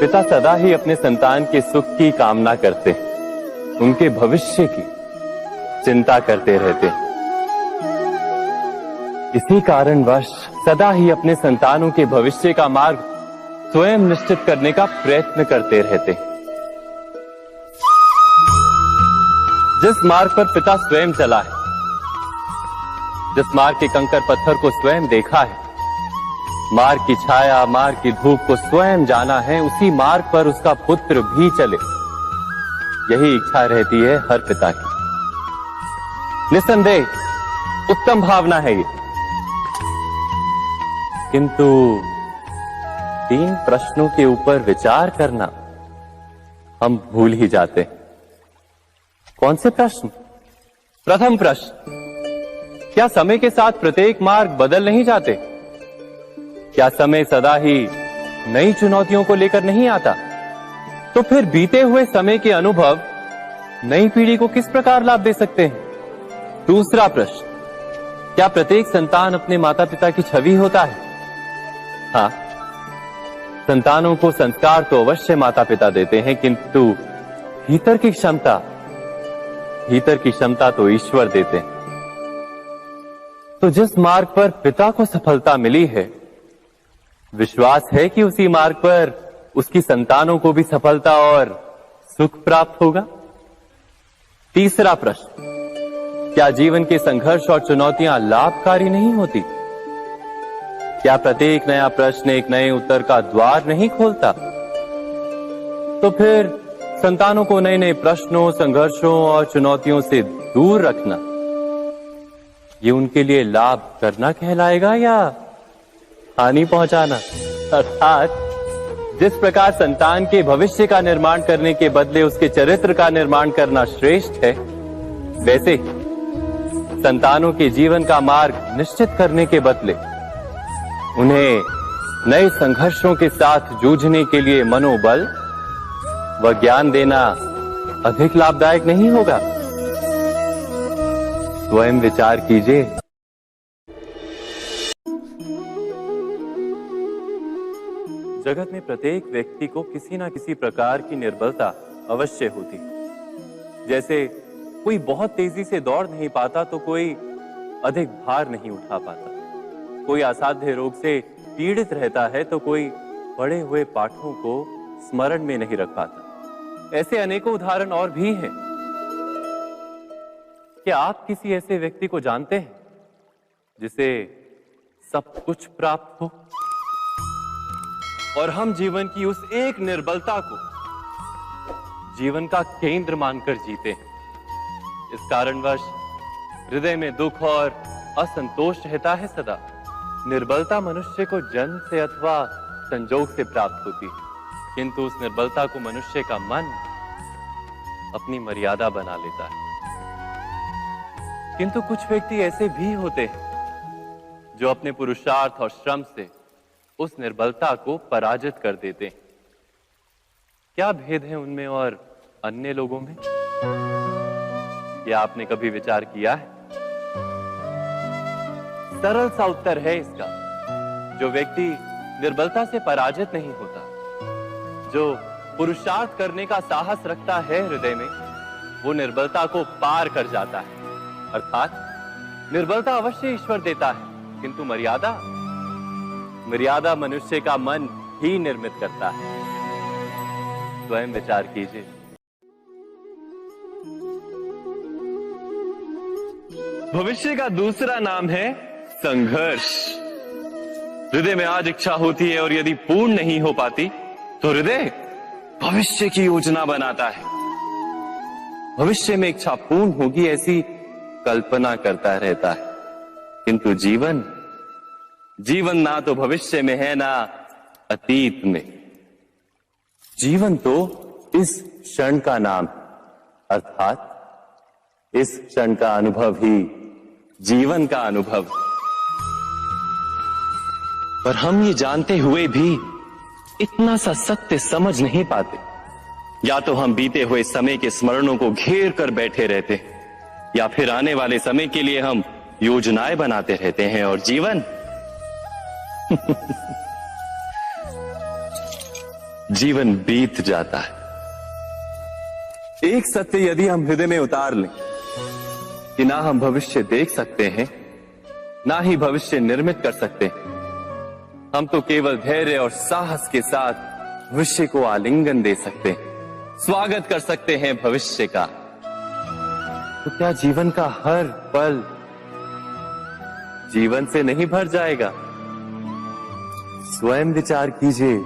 पिता सदा ही अपने संतान के सुख की कामना करते, उनके भविष्य की चिंता करते रहते। इसी कारणवश सदा ही अपने संतानों के भविष्य का मार्ग स्वयं निश्चित करने का प्रयत्न करते रहते। जिस मार्ग पर पिता स्वयं चला है, जिस मार्ग के कंकर पत्थर को स्वयं देखा है, मार्ग की छाया, मार्ग की धूप को स्वयं जाना है, उसी मार्ग पर उसका पुत्र भी चले, यही इच्छा रहती है हर पिता की। निस्संदेह उत्तम भावना है ये, किंतु 3 प्रश्नों के ऊपर विचार करना हम भूल ही जाते हैं। कौन से प्रश्न? प्रथम प्रश्न, क्या समय के साथ प्रत्येक मार्ग बदल नहीं जाते? क्या समय सदा ही नई चुनौतियों को लेकर नहीं आता? तो फिर बीते हुए समय के अनुभव नई पीढ़ी को किस प्रकार लाभ दे सकते हैं? दूसरा प्रश्न, क्या प्रत्येक संतान अपने माता पिता की छवि होता है? हाँ, संतानों को संस्कार तो अवश्य माता पिता देते हैं, किंतु भीतर की क्षमता तो ईश्वर देते हैं। तो जिस मार्ग पर पिता को सफलता मिली है, विश्वास है कि उसी मार्ग पर उसकी संतानों को भी सफलता और सुख प्राप्त होगा। तीसरा प्रश्न, क्या जीवन के संघर्ष और चुनौतियां लाभकारी नहीं होती? क्या प्रत्येक नया प्रश्न एक नए उत्तर का द्वार नहीं खोलता? तो फिर संतानों को नए नए प्रश्नों, संघर्षों और चुनौतियों से दूर रखना, ये उनके लिए लाभ करना कहलाएगा या हानि पहुंचाना? अर्थात जिस प्रकार संतान के भविष्य का निर्माण करने के बदले उसके चरित्र का निर्माण करना श्रेष्ठ है, वैसे संतानों के जीवन का मार्ग निश्चित करने के बदले उन्हें नए संघर्षों के साथ जूझने के लिए मनोबल व ज्ञान देना अधिक लाभदायक नहीं होगा? स्वयं विचार कीजिए। जगत में प्रत्येक व्यक्ति को किसी ना किसी प्रकार की निर्बलता अवश्य होती है। जैसे कोई बहुत तेजी से दौड़ नहीं पाता तो कोई अधिक भार नहीं उठा पाता, कोई असाध्य रोग से पीड़ित रहता है तो कोई पढ़े हुए पाठों को स्मरण में नहीं रख पाता। ऐसे अनेकों उदाहरण और भी हैं। क्या आप किसी ऐसे व्यक्ति को जानते हैं जिसे सब कुछ प्राप्त हो और हम जीवन की उस एक निर्बलता को जीवन का केंद्र मानकर जीते हैं? इस कारणवश हृदय में दुख और असंतोष रहता है सदा। निर्बलता मनुष्य को जन्म से अथवा संजोग से प्राप्त होती है, किंतु उस निर्बलता को मनुष्य का मन अपनी मर्यादा बना लेता है। किंतु कुछ व्यक्ति ऐसे भी होते हैं जो अपने पुरुषार्थ और श्रम से उस निर्बलता को पराजित कर देते हैं। क्या भेद है उनमें और अन्य लोगों में? क्या आपने कभी विचार किया है? सरल सा उत्तर है इसका। जो व्यक्ति निर्बलता से पराजित नहीं होता, जो पुरुषार्थ करने का साहस रखता है हृदय में, वो निर्बलता को पार कर जाता है। अर्थात निर्बलता अवश्य ईश्वर देता है, किंतु मर्यादा मनुष्य का मन ही निर्मित करता है। स्वयं विचार कीजिए। भविष्य का दूसरा नाम है संघर्ष। हृदय में आज इच्छा होती है और यदि पूर्ण नहीं हो पाती तो हृदय भविष्य की योजना बनाता है। भविष्य में इच्छा पूर्ण होगी ऐसी कल्पना करता रहता है, किंतु जीवन ना तो भविष्य में है ना अतीत में। जीवन तो इस क्षण का नाम, अर्थात इस क्षण का अनुभव ही जीवन का अनुभव। पर हम ये जानते हुए भी इतना सा सत्य समझ नहीं पाते। या तो हम बीते हुए समय के स्मरणों को घेर कर बैठे रहते हैं, या फिर आने वाले समय के लिए हम योजनाएं बनाते रहते हैं, और जीवन बीत जाता है। एक सत्य यदि हम हृदय में उतार लें कि ना हम भविष्य देख सकते हैं, ना ही भविष्य निर्मित कर सकते हैं, हम तो केवल धैर्य और साहस के साथ भविष्य को आलिंगन दे सकते हैं, स्वागत कर सकते हैं भविष्य का। तो क्या जीवन का हर पल जीवन से नहीं भर जाएगा? स्वयं विचार कीजिए।